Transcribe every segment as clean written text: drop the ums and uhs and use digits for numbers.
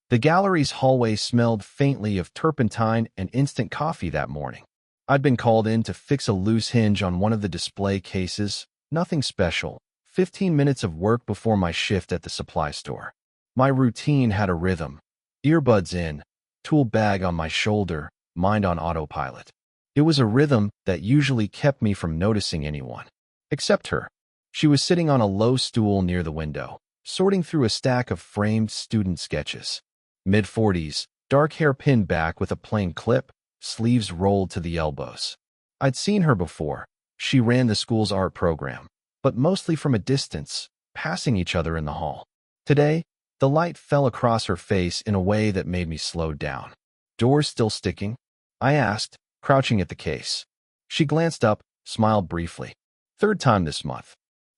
The gallery's hallway smelled faintly of turpentine and instant coffee that morning. I'd been called in to fix a loose hinge on one of the display cases. Nothing special. 15 minutes of work before my shift at the supply store. My routine had a rhythm. Earbuds in, tool bag on my shoulder, mind on autopilot. It was a rhythm that usually kept me from noticing anyone. Except her. She was sitting on a low stool near the window, sorting through a stack of framed student sketches. Mid-40s, dark hair pinned back with a plain clip, sleeves rolled to the elbows. I'd seen her before. She ran the school's art program, but mostly from a distance, passing each other in the hall. Today, the light fell across her face in a way that made me slow down. "Doors still sticking?" I asked, crouching at the case. She glanced up, smiled briefly. "Third time this month.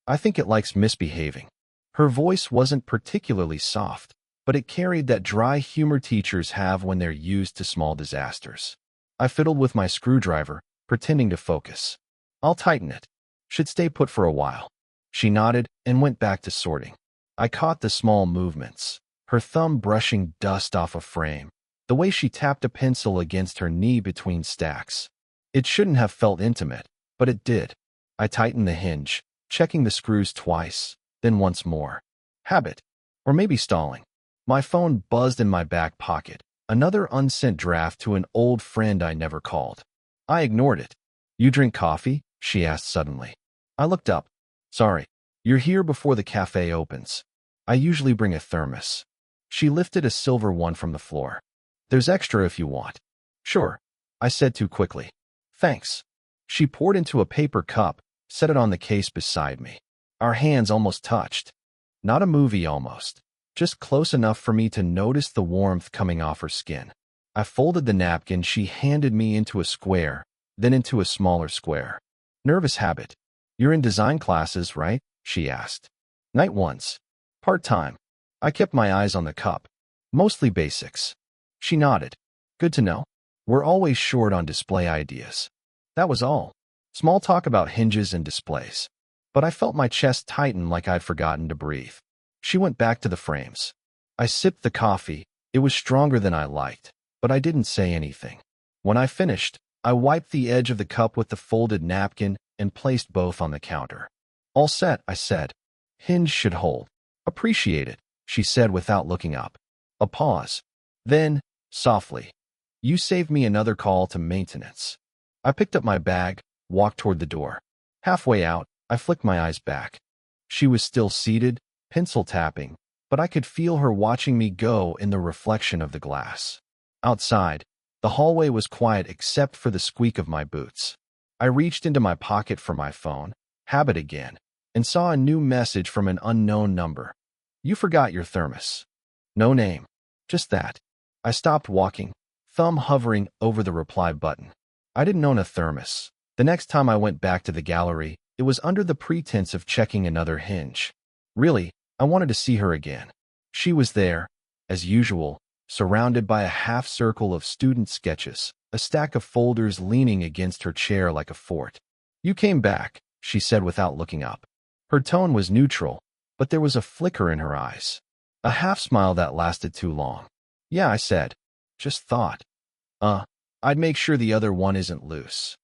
I think it likes misbehaving." Her voice wasn't particularly soft, but it carried that dry humor teachers have when they're used to small disasters. I fiddled with my screwdriver, pretending to focus. "I'll tighten it. Should stay put for a while." She nodded and went back to sorting. I caught the small movements, her thumb brushing dust off a frame, the way she tapped a pencil against her knee between stacks. It shouldn't have felt intimate, but it did. I tightened the hinge, checking the screws twice, then once more. Habit. Or maybe stalling. My phone buzzed in my back pocket, another unsent draft to an old friend I never called. I ignored it. "You drink coffee?" she asked suddenly. I looked up. "Sorry, you're here before the cafe opens. I usually bring a thermos." She lifted a silver one from the floor. "There's extra if you want." "Sure," I said too quickly. "Thanks." She poured into a paper cup, set it on the case beside me. Our hands almost touched. Not a movie almost, just close enough for me to notice the warmth coming off her skin. I folded the napkin she handed me into a square, then into a smaller square. "Nervous habit. You're in design classes, right?" she asked. "Night ones. Part-time." I kept my eyes on the cup. "Mostly basics." She nodded. "Good to know. We're always short on display ideas." That was all. Small talk about hinges and displays. But I felt my chest tighten like I'd forgotten to breathe. She went back to the frames. I sipped the coffee. It was stronger than I liked, but I didn't say anything. When I finished, I wiped the edge of the cup with the folded napkin and placed both on the counter. "All set," I said. "Hinge should hold." "Appreciate it," she said without looking up. A pause. Then, softly, "You saved me another call to maintenance." I picked up my bag, walked toward the door. Halfway out, I flicked my eyes back. She was still seated, pencil tapping, but I could feel her watching me go in the reflection of the glass. Outside, the hallway was quiet except for the squeak of my boots. I reached into my pocket for my phone, habit again, and saw a new message from an unknown number. "You forgot your thermos." No name. Just that. I stopped walking, thumb hovering over the reply button. I didn't own a thermos. The next time I went back to the gallery, it was under the pretense of checking another hinge. Really, I wanted to see her again. She was there, as usual, surrounded by a half-circle of student sketches, a stack of folders leaning against her chair like a fort. "You came back," she said without looking up. Her tone was neutral, but there was a flicker in her eyes. A half-smile that lasted too long. "Yeah," I said. "Just thought. I'd make sure the other one isn't loose."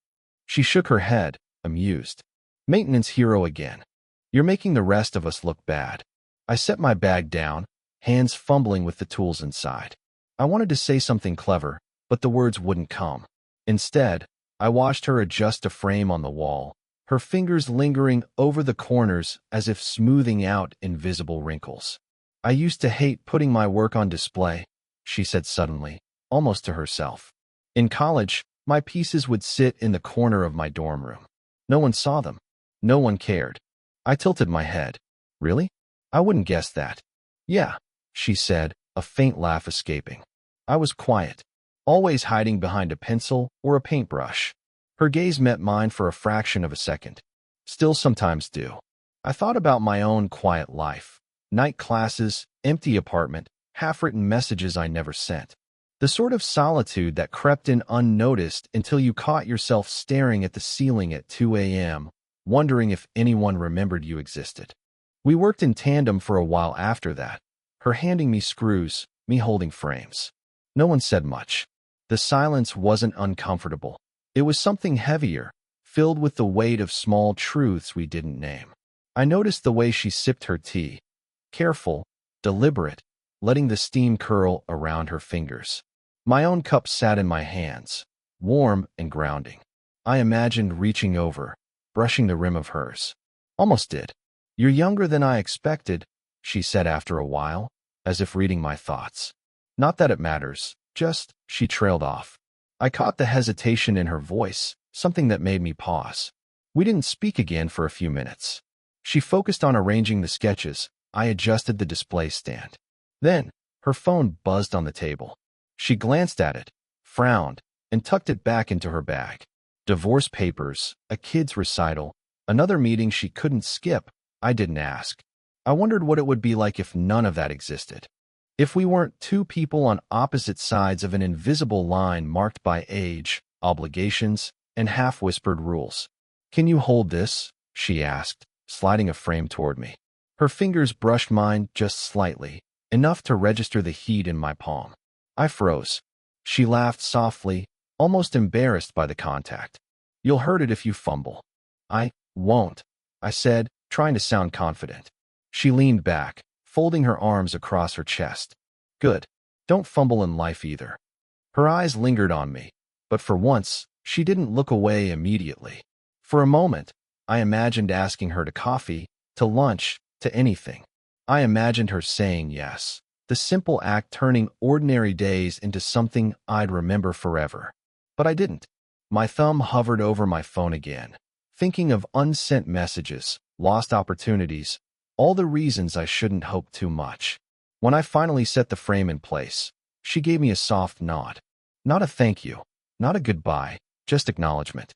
She shook her head, amused. "Maintenance hero again. You're making the rest of us look bad." I set my bag down, hands fumbling with the tools inside. I wanted to say something clever, but the words wouldn't come. Instead, I watched her adjust a frame on the wall, her fingers lingering over the corners as if smoothing out invisible wrinkles. "I used to hate putting my work on display," she said suddenly, almost to herself. "In college, my pieces would sit in the corner of my dorm room. No one saw them. No one cared." I tilted my head. "Really? I wouldn't guess that." "Yeah," she said, a faint laugh escaping. I was quiet, always hiding behind a pencil or a paintbrush. Her gaze met mine for a fraction of a second. "Still sometimes do." I thought about my own quiet life. Night classes, empty apartment, half-written messages I never sent. The sort of solitude that crept in unnoticed until you caught yourself staring at the ceiling at 2 a.m., wondering if anyone remembered you existed. We worked in tandem for a while after that, her handing me screws, me holding frames. No one said much. The silence wasn't uncomfortable. It was something heavier, filled with the weight of small truths we didn't name. I noticed the way she sipped her tea. Careful, deliberate, letting the steam curl around her fingers. My own cup sat in my hands, warm and grounding. I imagined reaching over, brushing the rim of hers. Almost did. "You're younger than I expected," she said after a while, as if reading my thoughts. "Not that it matters, just," she trailed off. I caught the hesitation in her voice, something that made me pause. We didn't speak again for a few minutes. She focused on arranging the sketches. I adjusted the display stand. Then, her phone buzzed on the table. She glanced at it, frowned, and tucked it back into her bag. Divorce papers, a kid's recital, another meeting she couldn't skip. I didn't ask. I wondered what it would be like if none of that existed. If we weren't two people on opposite sides of an invisible line marked by age, obligations, and half-whispered rules. "Can you hold this?" she asked, sliding a frame toward me. Her fingers brushed mine just slightly, enough to register the heat in my palm. I froze. She laughed softly, almost embarrassed by the contact. "You'll hurt it if you fumble." "I won't," I said, trying to sound confident. She leaned back, folding her arms across her chest. "Good. Don't fumble in life either." Her eyes lingered on me, but for once, she didn't look away immediately. For a moment, I imagined asking her to coffee, to lunch, to anything. I imagined her saying yes, the simple act turning ordinary days into something I'd remember forever. But I didn't. My thumb hovered over my phone again, thinking of unsent messages, lost opportunities, all the reasons I shouldn't hope too much. When I finally set the frame in place, she gave me a soft nod. Not a thank you, not a goodbye, just acknowledgement.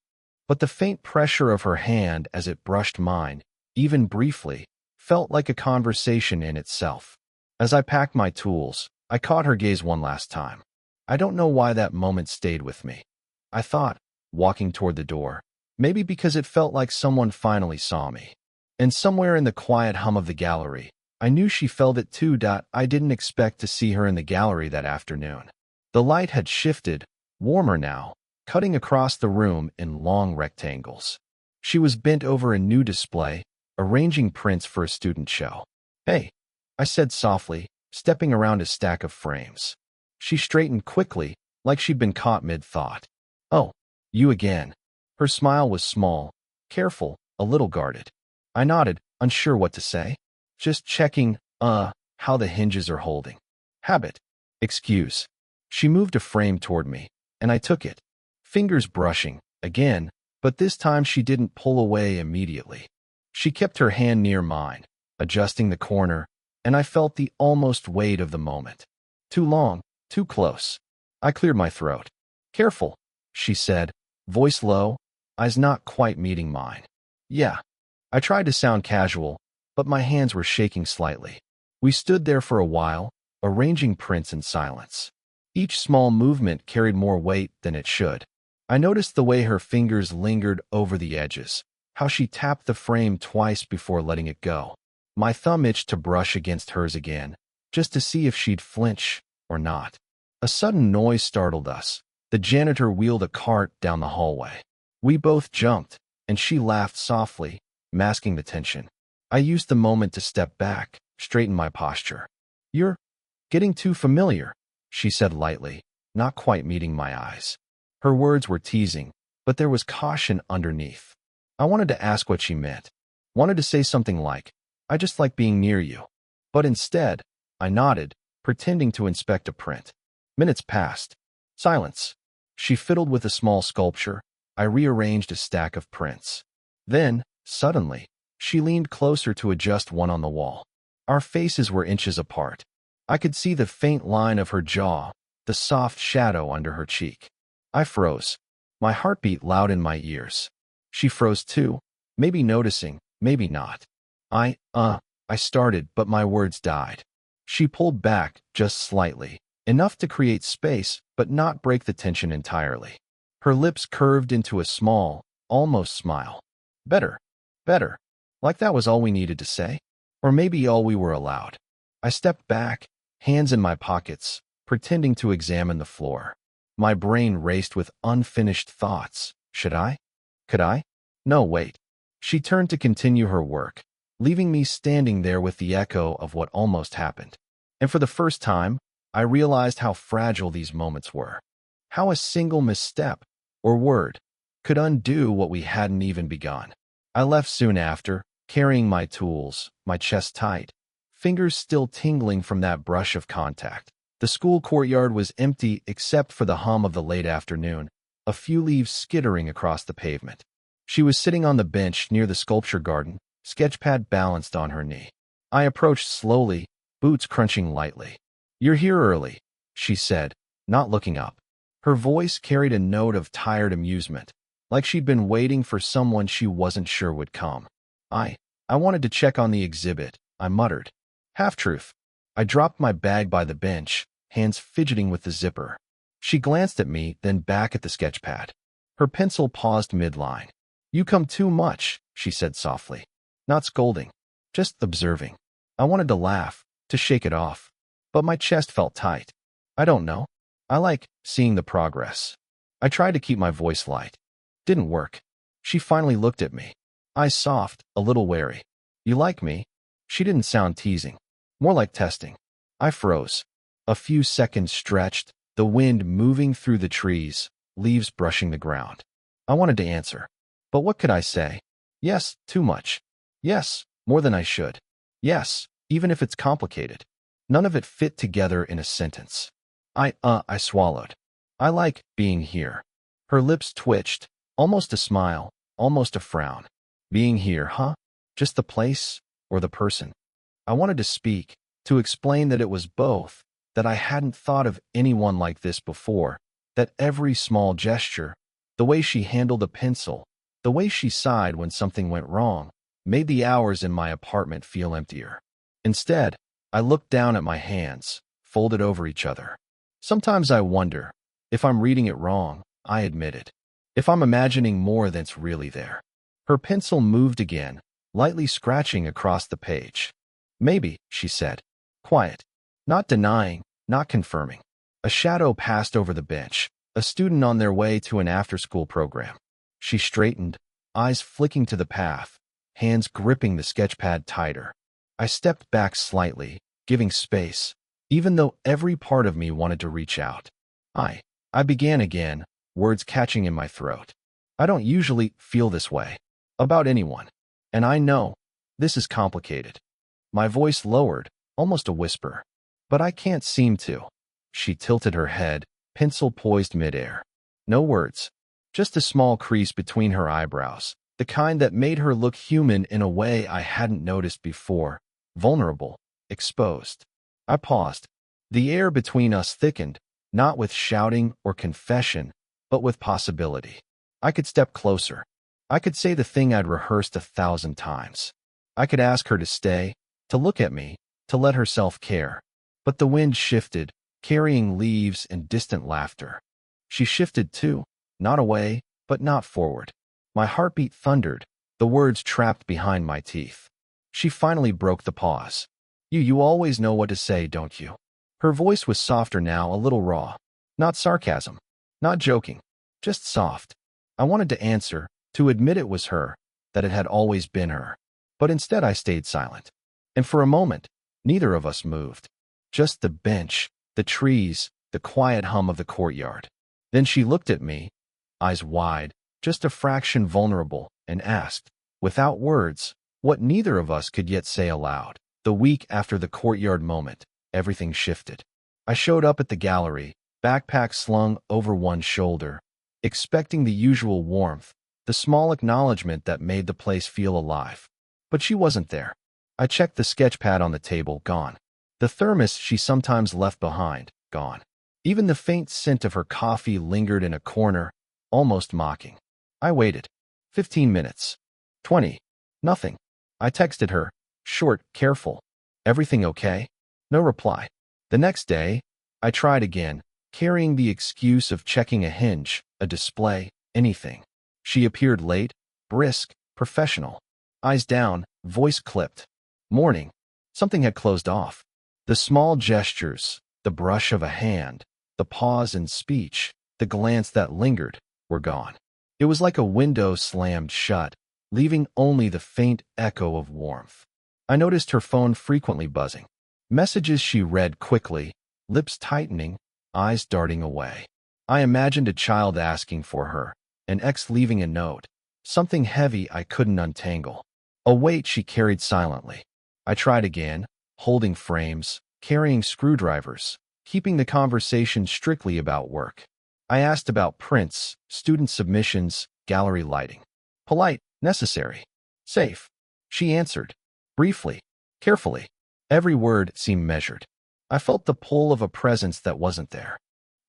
But the faint pressure of her hand as it brushed mine, even briefly, felt like a conversation in itself. As I packed my tools, I caught her gaze one last time. I don't know why that moment stayed with me. I thought, walking toward the door, maybe because it felt like someone finally saw me. And somewhere in the quiet hum of the gallery, I knew she felt it too. I didn't expect to see her in the gallery that afternoon. The light had shifted, warmer now, cutting across the room in long rectangles. She was bent over a new display, arranging prints for a student show. "Hey," I said softly, stepping around a stack of frames. She straightened quickly, like she'd been caught mid-thought. "Oh, you again." Her smile was small, careful, a little guarded. I nodded, unsure what to say. "Just checking, how the hinges are holding." "Habit." "Excuse." She moved a frame toward me, and I took it. Fingers brushing, again, but this time she didn't pull away immediately. She kept her hand near mine, adjusting the corner, and I felt the almost weight of the moment. Too long, too close. I cleared my throat. "Careful," she said, voice low, eyes not quite meeting mine. "Yeah." I tried to sound casual, but my hands were shaking slightly. We stood there for a while, arranging prints in silence. Each small movement carried more weight than it should. I noticed the way her fingers lingered over the edges, how she tapped the frame twice before letting it go. My thumb itched to brush against hers again, just to see if she'd flinch or not. A sudden noise startled us. The janitor wheeled a cart down the hallway. We both jumped, and she laughed softly, masking the tension. I used the moment to step back, straighten my posture. "You're getting too familiar," she said lightly, not quite meeting my eyes. Her words were teasing, but there was caution underneath. I wanted to ask what she meant. Wanted to say something like, "I just like being near you." But instead, I nodded, pretending to inspect a print. Minutes passed. Silence. She fiddled with a small sculpture. I rearranged a stack of prints. Then, suddenly, she leaned closer to adjust one on the wall. Our faces were inches apart. I could see the faint line of her jaw, the soft shadow under her cheek. I froze, my heartbeat loud in my ears. She froze too, maybe noticing, maybe not. I started, but my words died. She pulled back, just slightly, enough to create space, but not break the tension entirely. Her lips curved into a small, almost smile. Better, better. Like that was all we needed to say? Or maybe all we were allowed. I stepped back, hands in my pockets, pretending to examine the floor. My brain raced with unfinished thoughts. Should I? Could I? No, wait. She turned to continue her work, leaving me standing there with the echo of what almost happened. And for the first time, I realized how fragile these moments were. How a single misstep or word could undo what we hadn't even begun. I left soon after, carrying my tools, my chest tight, fingers still tingling from that brush of contact. The school courtyard was empty except for the hum of the late afternoon, a few leaves skittering across the pavement. She was sitting on the bench near the sculpture garden, sketchpad balanced on her knee. I approached slowly, boots crunching lightly. "You're here early," she said, not looking up. Her voice carried a note of tired amusement, like she'd been waiting for someone she wasn't sure would come. I wanted to check on the exhibit," I muttered. Half-truth. I dropped my bag by the bench, hands fidgeting with the zipper. She glanced at me, then back at the sketchpad. Her pencil paused midline. "You come too much," she said softly. Not scolding, just observing. I wanted to laugh, to shake it off, but my chest felt tight. "I don't know. I like seeing the progress." I tried to keep my voice light. Didn't work. She finally looked at me, eyes soft, a little wary. "You like me?" She didn't sound teasing, more like testing. I froze. A few seconds stretched, the wind moving through the trees, leaves brushing the ground. I wanted to answer, but what could I say? Yes, too much. Yes, more than I should. Yes, even if it's complicated. None of it fit together in a sentence. I swallowed. "I like being here." Her lips twitched, almost a smile, almost a frown. "Being here, huh? Just the place or the person?" I wanted to speak, to explain that it was both, that I hadn't thought of anyone like this before, that every small gesture, the way she handled a pencil, the way she sighed when something went wrong, made the hours in my apartment feel emptier. Instead, I looked down at my hands, folded over each other. Sometimes I wonder if I'm reading it wrong, I admitted. If I'm imagining more than's really there. Her pencil moved again, lightly scratching across the page. "Maybe," she said. Quiet. Not denying, not confirming. A shadow passed over the bench, a student on their way to an after-school program. She straightened, eyes flicking to the path, hands gripping the sketchpad tighter. I stepped back slightly, giving space, even though every part of me wanted to reach out. I began again, words catching in my throat. "I don't usually feel this way about anyone. And I know this is complicated." My voice lowered, almost a whisper. "But I can't seem to." She tilted her head, pencil poised midair. No words, just a small crease between her eyebrows, the kind that made her look human in a way I hadn't noticed before, vulnerable, exposed. I paused. The air between us thickened, not with shouting or confession, but with possibility. I could step closer. I could say the thing I'd rehearsed 1,000 times. I could ask her to stay, to look at me, to let herself care. But the wind shifted, carrying leaves and distant laughter. She shifted too, not away, but not forward. My heartbeat thundered, the words trapped behind my teeth. She finally broke the pause. You always know what to say, don't you?" Her voice was softer now, a little raw. Not sarcasm, not joking, just soft. I wanted to answer, to admit it was her, that it had always been her. But instead I stayed silent. And for a moment, neither of us moved. Just the bench, the trees, the quiet hum of the courtyard. Then she looked at me, eyes wide, just a fraction vulnerable, and asked, without words, what neither of us could yet say aloud. The week after the courtyard moment, everything shifted. I showed up at the gallery, backpack slung over one shoulder, expecting the usual warmth, the small acknowledgement that made the place feel alive. But she wasn't there. I checked the sketchpad on the table, gone. The thermos she sometimes left behind, gone. Even the faint scent of her coffee lingered in a corner, almost mocking. I waited. 15 minutes. 20. Nothing. I texted her, short, careful. "Everything okay?" No reply. The next day, I tried again, carrying the excuse of checking a hinge, a display, anything. She appeared late, brisk, professional. Eyes down, voice clipped. "Morning." Something had closed off. The small gestures, the brush of a hand, the pause in speech, the glance that lingered, were gone. It was like a window slammed shut, leaving only the faint echo of warmth. I noticed her phone frequently buzzing. Messages she read quickly, lips tightening, eyes darting away. I imagined a child asking for her, an ex leaving a note, something heavy I couldn't untangle. A weight she carried silently. I tried again, holding frames, carrying screwdrivers, keeping the conversation strictly about work. I asked about prints, student submissions, gallery lighting. Polite, necessary, safe. She answered, briefly, carefully. Every word seemed measured. I felt the pull of a presence that wasn't there.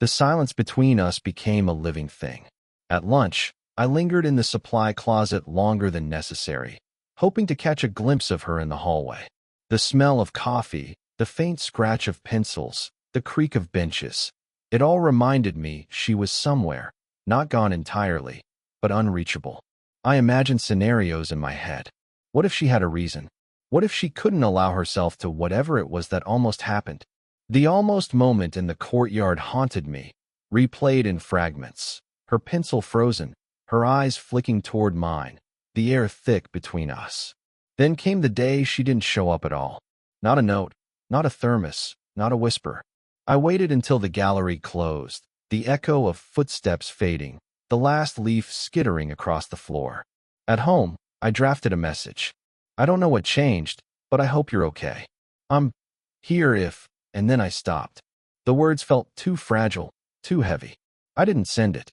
The silence between us became a living thing. At lunch, I lingered in the supply closet longer than necessary, hoping to catch a glimpse of her in the hallway. The smell of coffee, the faint scratch of pencils, the creak of benches. It all reminded me she was somewhere, not gone entirely, but unreachable. I imagined scenarios in my head. What if she had a reason? What if she couldn't allow herself to whatever it was that almost happened? The almost moment in the courtyard haunted me, replayed in fragments. Her pencil frozen, her eyes flicking toward mine, the air thick between us. Then came the day she didn't show up at all. Not a note, not a thermos, not a whisper. I waited until the gallery closed, the echo of footsteps fading, the last leaf skittering across the floor. At home, I drafted a message. I don't know what changed, but I hope you're okay. I'm here if, and then I stopped. The words felt too fragile, too heavy. I didn't send it.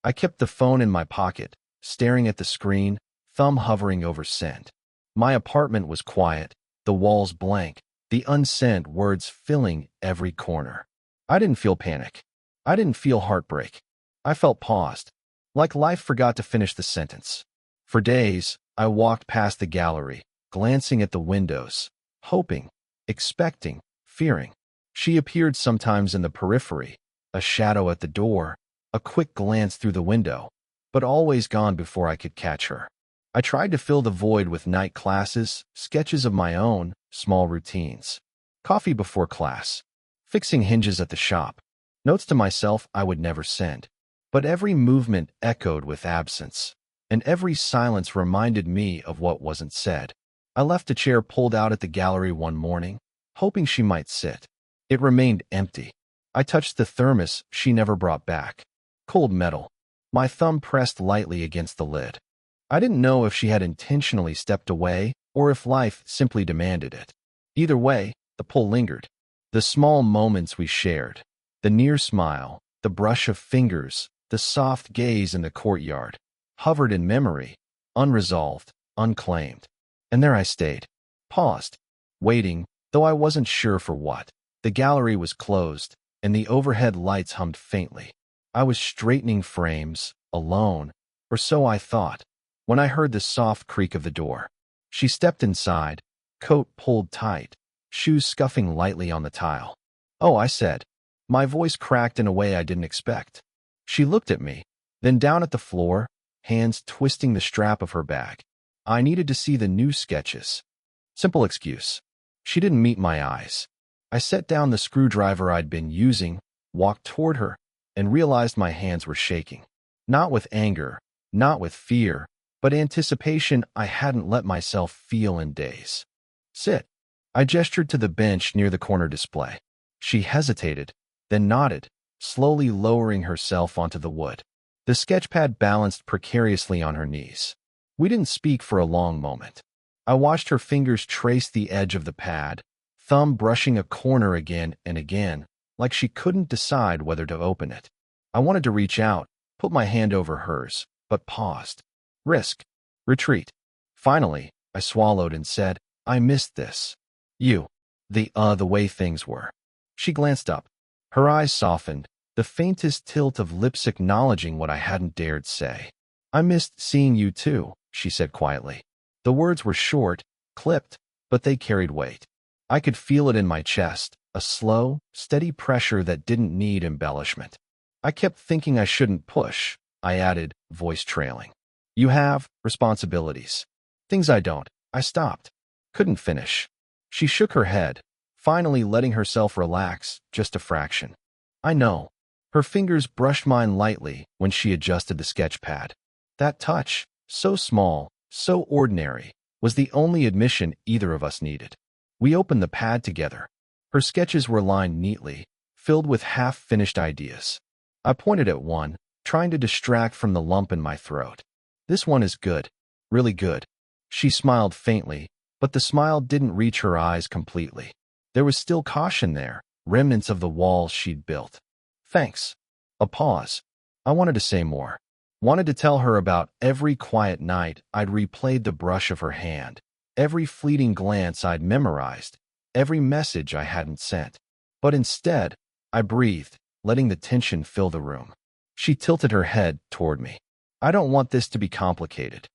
I kept the phone in my pocket, staring at the screen, thumb hovering over send. My apartment was quiet, the walls blank, the unsent words filling every corner. I didn't feel panic. I didn't feel heartbreak. I felt paused, like life forgot to finish the sentence. For days, I walked past the gallery, glancing at the windows, hoping, expecting, fearing. She appeared sometimes in the periphery, a shadow at the door, a quick glance through the window, but always gone before I could catch her. I tried to fill the void with night classes, sketches of my own, small routines. Coffee before class, fixing hinges at the shop, notes to myself I would never send. But every movement echoed with absence, and every silence reminded me of what wasn't said. I left a chair pulled out at the gallery one morning, hoping she might sit. It remained empty. I touched the thermos she never brought back. Cold metal. My thumb pressed lightly against the lid. I didn't know if she had intentionally stepped away or if life simply demanded it. Either way, the pull lingered. The small moments we shared, the near smile, the brush of fingers, the soft gaze in the courtyard, hovered in memory, unresolved, unclaimed. And there I stayed, paused, waiting, though I wasn't sure for what. The gallery was closed, and the overhead lights hummed faintly. I was straightening frames, alone, or so I thought, when I heard the soft creak of the door. She stepped inside, coat pulled tight, shoes scuffing lightly on the tile. "Oh," I said. My voice cracked in a way I didn't expect. She looked at me, then down at the floor, hands twisting the strap of her bag. I needed to see the new sketches. Simple excuse. She didn't meet my eyes. I set down the screwdriver I'd been using, walked toward her, and realized my hands were shaking. Not with anger, not with fear, but anticipation I hadn't let myself feel in days. "Sit." I gestured to the bench near the corner display. She hesitated, then nodded, slowly lowering herself onto the wood. The sketchpad balanced precariously on her knees. We didn't speak for a long moment. I watched her fingers trace the edge of the pad, thumb brushing a corner again and again, like she couldn't decide whether to open it. I wanted to reach out, put my hand over hers, but paused. Risk. Retreat. Finally, I swallowed and said, "I missed this. You. The way things were." She glanced up. Her eyes softened, the faintest tilt of lips acknowledging what I hadn't dared say. "I missed seeing you too," she said quietly. The words were short, clipped, but they carried weight. I could feel it in my chest, a slow, steady pressure that didn't need embellishment. "I kept thinking I shouldn't push," I added, voice trailing. "You have responsibilities. Things I don't." I stopped. Couldn't finish. She shook her head, finally letting herself relax just a fraction. I know. Her fingers brushed mine lightly when she adjusted the sketch pad. That touch, so small, so ordinary, was the only admission either of us needed. We opened the pad together. Her sketches were lined neatly, filled with half-finished ideas. I pointed at one, trying to distract from the lump in my throat. This one is good. Really good. She smiled faintly, but the smile didn't reach her eyes completely. There was still caution there, remnants of the walls she'd built. Thanks. A pause. I wanted to say more. Wanted to tell her about every quiet night I'd replayed the brush of her hand, every fleeting glance I'd memorized, every message I hadn't sent. But instead, I breathed, letting the tension fill the room. She tilted her head toward me. I don't want this to be complicated.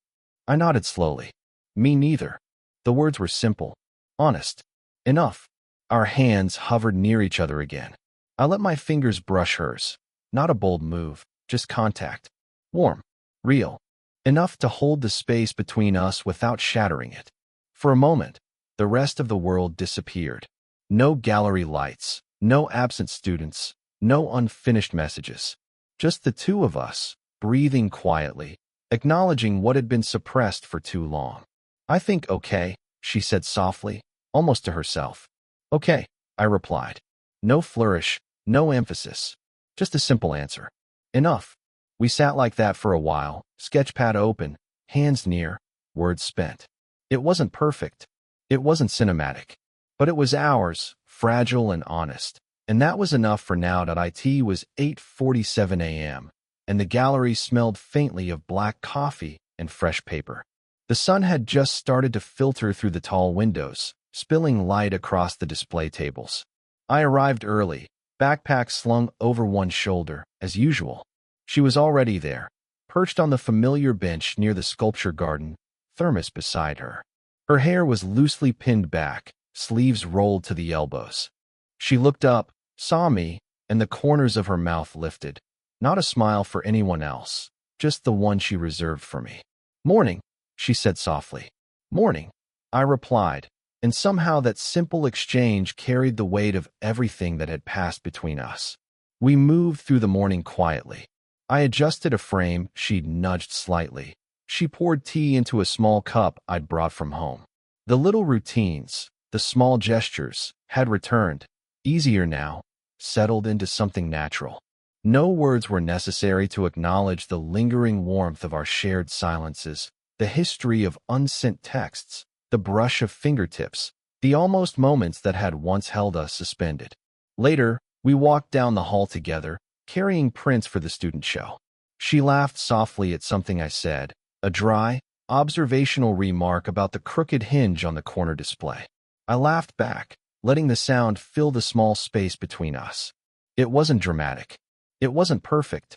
I nodded slowly. Me neither. The words were simple, honest. Enough. Our hands hovered near each other again. I let my fingers brush hers. Not a bold move, just contact. Warm. Real. Enough to hold the space between us without shattering it. For a moment, the rest of the world disappeared. No gallery lights, no absent students, no unfinished messages. Just the two of us, breathing quietly, acknowledging what had been suppressed for too long. I think okay, she said softly, almost to herself. Okay, I replied. No flourish, no emphasis. Just a simple answer. Enough. We sat like that for a while, sketchpad open, hands near, words spent. It wasn't perfect. It wasn't cinematic. But it was ours, fragile and honest. And that was enough for now. It was 8:47 a.m., and the gallery smelled faintly of black coffee and fresh paper. The sun had just started to filter through the tall windows, spilling light across the display tables. I arrived early, backpack slung over one shoulder, as usual. She was already there, perched on the familiar bench near the sculpture garden, thermos beside her. Her hair was loosely pinned back, sleeves rolled to the elbows. She looked up, saw me, and the corners of her mouth lifted. Not a smile for anyone else, just the one she reserved for me. Morning, she said softly. Morning, I replied, and somehow that simple exchange carried the weight of everything that had passed between us. We moved through the morning quietly. I adjusted a frame she'd nudged slightly. She poured tea into a small cup I'd brought from home. The little routines, the small gestures, had returned, easier now, settled into something natural. No words were necessary to acknowledge the lingering warmth of our shared silences, the history of unsent texts, the brush of fingertips, the almost moments that had once held us suspended. Later, we walked down the hall together, carrying prints for the student show. She laughed softly at something I said, a dry, observational remark about the crooked hinge on the corner display. I laughed back, letting the sound fill the small space between us. It wasn't dramatic. It wasn't perfect,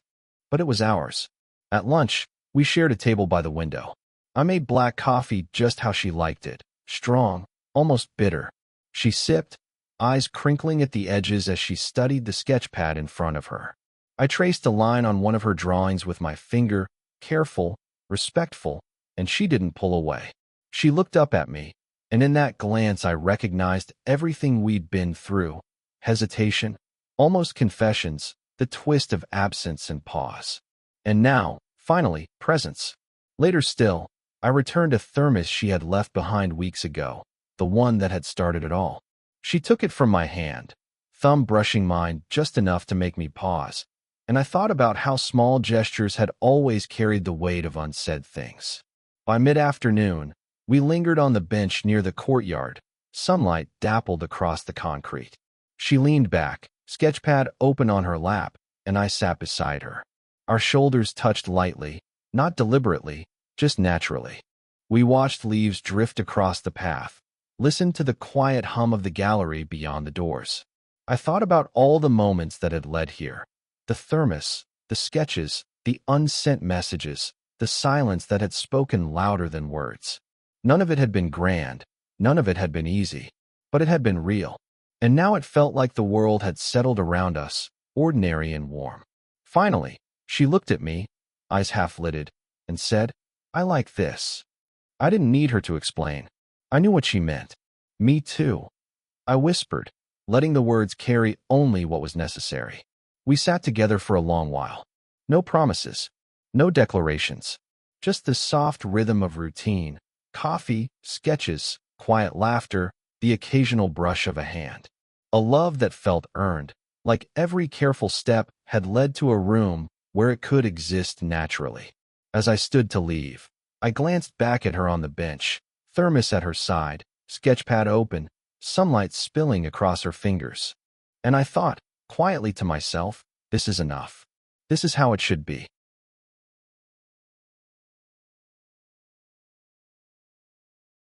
but it was ours. At lunch, we shared a table by the window. I made black coffee just how she liked it, strong, almost bitter. She sipped, eyes crinkling at the edges as she studied the sketchpad in front of her. I traced a line on one of her drawings with my finger, careful, respectful, and she didn't pull away. She looked up at me, and in that glance I recognized everything we'd been through. Hesitation, almost confessions, the twist of absence and pause. And now, finally, presence. Later still, I returned a thermos she had left behind weeks ago, the one that had started it all. She took it from my hand, thumb brushing mine just enough to make me pause, and I thought about how small gestures had always carried the weight of unsaid things. By mid-afternoon, we lingered on the bench near the courtyard. Sunlight dappled across the concrete. She leaned back, sketchpad open on her lap, and I sat beside her. Our shoulders touched lightly, not deliberately, just naturally. We watched leaves drift across the path, listened to the quiet hum of the gallery beyond the doors. I thought about all the moments that had led here. The thermos, the sketches, the unsent messages, the silence that had spoken louder than words. None of it had been grand, none of it had been easy, but it had been real. And now it felt like the world had settled around us, ordinary and warm. Finally, she looked at me, eyes half-lidded, and said, I like this. I didn't need her to explain. I knew what she meant. Me too. I whispered, letting the words carry only what was necessary. We sat together for a long while. No promises, no declarations, just the soft rhythm of routine, coffee, sketches, quiet laughter, the occasional brush of a hand. A love that felt earned, like every careful step had led to a room where it could exist naturally. As I stood to leave, I glanced back at her on the bench, thermos at her side, sketchpad open, sunlight spilling across her fingers. And I thought, quietly to myself, this is enough. This is how it should be.